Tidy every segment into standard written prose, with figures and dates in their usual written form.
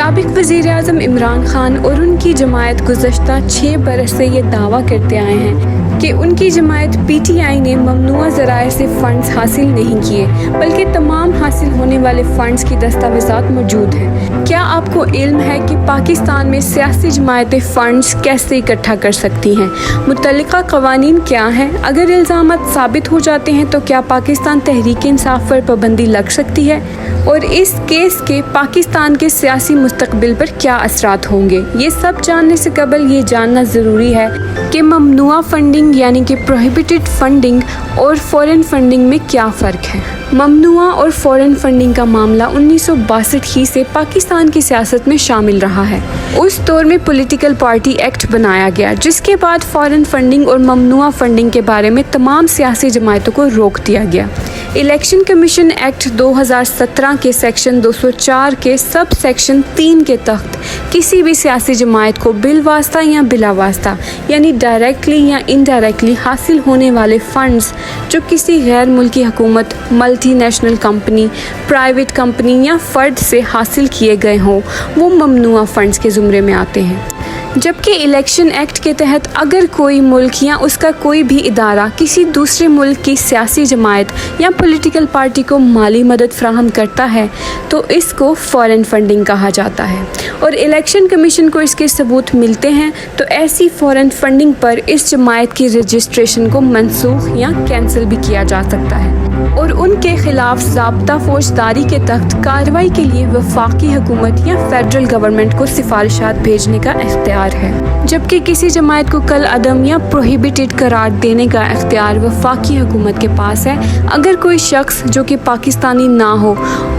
साबिक वज़ीर-ए-आज़म इमरान खान और उनकी जमायत गुज़श्ता 6 बरस से ये दावा करते आए हैं कि उनकी जमायत PTI ने ममनुआ ज़राए से फ़ंड्स हासिल नहीं किए, बल्कि तमाम हासिल होने वाले फ़ंड्स की दस्तावेज़ात मौजूद हैं। क्या आपको इल्म है कि पाकिस्तान में सियासी जमायतें फ़ंड्स कैसे इकट्ठा कर सकती हैं? मुतल्लिका क़वानीन क्या हैं? अगर इल्ज़ामात साबित हो जाते हैं तो क्या पाकिस्तान तहरीक इंसाफ पर पाबंदी लग सकती है? और इस केस के पाकिस्तान के सियासी मुस्तकबिल पर क्या असरात होंगे? ये सब जानने से कबल ये जानना ज़रूरी है कि ममनुआ फंडिंग यानी कि प्रोहिबिटेड फंडिंग और फॉरेन फंडिंग में क्या फ़र्क है। ममनुआ और फॉरेन फंडिंग का मामला 1962 ही से पाकिस्तान की सियासत में शामिल रहा है। उस दौर में पॉलिटिकल पार्टी एक्ट बनाया गया, जिसके बाद फॉरेन फंडिंग और ममनुआ फंडिंग के बारे में तमाम सियासी जमायतों को रोक दिया गया। इलेक्शन कमीशन एक्ट 2017 के सेक्शन 204 के सब सेक्शन 3 के तहत किसी भी सियासी जमायत को बिलवास्ता या बिलावास्ता यानी डायरेक्टली या इनडायरेक्टली हासिल होने वाले फ़ंड्स जो किसी गैर मुल्की हुकूमत, मल्टीनेशनल कंपनी, प्राइवेट कंपनी या फ़र्द से हासिल किए गए हों, वो ममनुआ फ़ंड्स के ज़ुमरे में आते हैं। जबकि इलेक्शन एक्ट के तहत अगर कोई मुल्क या उसका कोई भी इदारा किसी दूसरे मुल्क की सियासी जमायत या पॉलिटिकल पार्टी को माली मदद फराहम करता है तो इसको फॉरेन फंडिंग कहा जाता है, और इलेक्शन कमीशन को इसके सबूत मिलते हैं तो ऐसी फॉरेन फंडिंग पर इस जमायत की रजिस्ट्रेशन को मनसूख या कैंसिल भी किया जा सकता है और उनके खिलाफ ज़ाब्ता फौजदारी के तहत कार्रवाई के लिए वफाकी हुकूमत या फेडरल गवर्नमेंट को सिफारिशात भेजने का इख्तियार है। जबकि किसी जमायत को कल अदम या प्रोहिबिटेड करार देने का इख्तियार वफाकी हुकूमत के पास है। अगर कोई शख्स जो कि पाकिस्तानी ना हो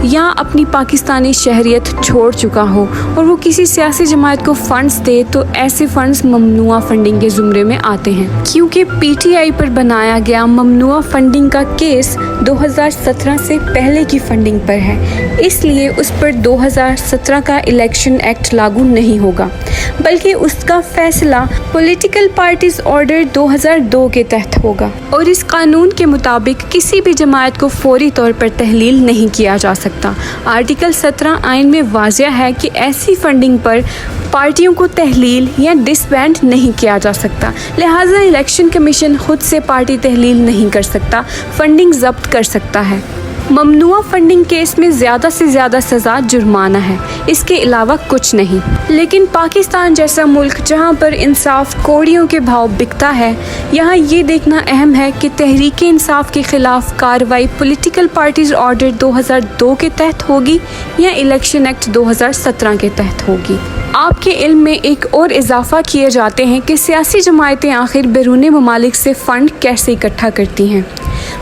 या अपनी पाकिस्तानी शहरियत छोड़ चुका हो और वो किसी सियासी जमायत को फ़ंड्स दे तो ऐसे फ़ंड्स ममनुआ फंडिंग के ज़ुमरे में आते हैं। क्योंकि PTI पर बनाया गया ममनुआ फंडिंग का केस 2017 से पहले की फंडिंग पर है, इसलिए उस पर 2017 का इलेक्शन एक्ट लागू नहीं होगा, बल्कि उसका फैसला पॉलिटिकल पार्टीज ऑर्डर 2002 के तहत होगा। और इस कानून के मुताबिक किसी भी जमायत को फौरी तौर पर तहलील नहीं किया जा सकता। आर्टिकल 17 आइन में वाज़ेह है कि ऐसी फंडिंग पर पार्टियों को तहलील या डिसबैंड नहीं किया जा सकता, लिहाजा इलेक्शन कमीशन खुद से पार्टी तहलील नहीं कर सकता, फंडिंग जब्त कर सकता है। ममनुआ फंडिंग केस में ज़्यादा से ज़्यादा सज़ा जुर्माना है, इसके अलावा कुछ नहीं। लेकिन पाकिस्तान जैसा मुल्क जहां पर इंसाफ कौड़ियों के भाव बिकता है, यहाँ ये देखना अहम है कि तहरीक इंसाफ के ख़िलाफ़ कार्रवाई पॉलिटिकल पार्टीज़ ऑर्डर 2002 के तहत होगी या इलेक्शन एक्ट 2017 के तहत होगी। आपके इल्म में एक और इजाफा किए जाते हैं कि सियासी जमायतें आखिर बैरून ममालिक से फ़ंड कैसे इकट्ठा करती हैं।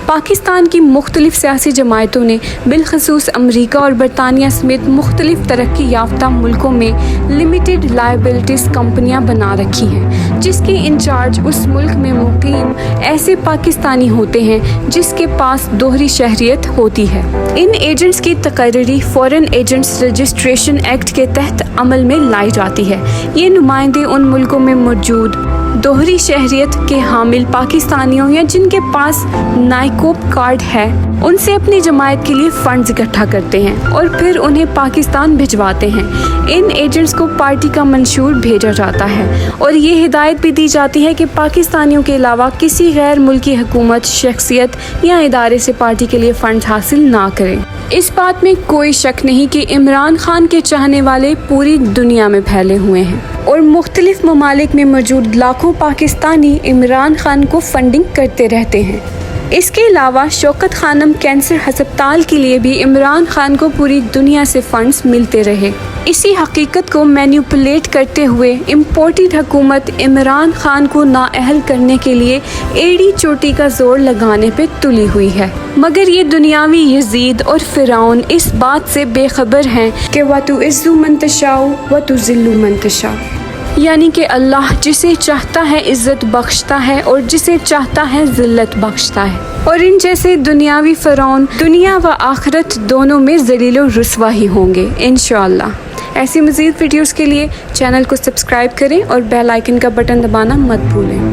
पाकिस्तान की मुख्तलिफ सियासी जमायतों ने बिलखसूस अमरीका और बरतानिया समेत मुख्तलिफ तरक्की याफ्ता मुल्कों में लिमिटेड लायबिलिटीज़ कंपनियां बना रखी हैं, जिसके इंचार्ज उस मुल्क में मुकीम ऐसे पाकिस्तानी होते हैं जिसके पास दोहरी शहरियत होती है। इन एजेंट्स की तकर्री फॉरेन एजेंट्स रजिस्ट्रेशन एक्ट के तहत अमल में लाई जाती है। ये नुमाइंदे उन मुल्कों में मौजूद दोहरी शहरियत के हामिल पाकिस्तानियों या जिनके पास नाइकोप कार्ड है उनसे अपनी जमायत के लिए फ़ंड्स इकट्ठा करते हैं और फिर उन्हें पाकिस्तान भिजवाते हैं। इन एजेंट्स को पार्टी का मंशूर भेजा जाता है और ये हिदायत भी दी जाती है कि पाकिस्तानियों के अलावा किसी गैर मुल्की हुकूमत, शख्सियत या इदारे से पार्टी के लिए फ़ंड्स हासिल ना करें। इस बात में कोई शक नहीं कि इमरान खान के चाहने वाले पूरी दुनिया में फैले हुए हैं और मुख्तलिफ ममालिक में मौजूद लाखों पाकिस्तानी इमरान खान को फंडिंग करते रहते हैं। इसके अलावा शौकत खानम कैंसर हस्पताल के लिए भी इमरान खान को पूरी दुनिया से फंड्स मिलते रहे। इसी हकीकत को मैनिपुलेट करते हुए इम्पोर्टेड हुकूमत इमरान खान को नाअहल करने के लिए एड़ी चोटी का जोर लगाने पे तुली हुई है। मगर ये दुनियावी यजीद और फिरौन इस बात से बेखबर हैं कि वतुइज़्ज़ु मन तशाउ वतुज़िल्लु मन तशाउ, यानी कि अल्लाह जिसे चाहता है इज़्ज़त बख्शता है और जिसे चाहता है ज़िल्लत बख्शता है। और इन जैसे दुनियावी फ़िरौन दुनिया व आखिरत दोनों में ज़लील व रुस्वा ही होंगे इंशाअल्लाह। ऐसी मज़ीद वीडियोज़ के लिए चैनल को सब्सक्राइब करें और बेल आइकन का बटन दबाना मत भूलें।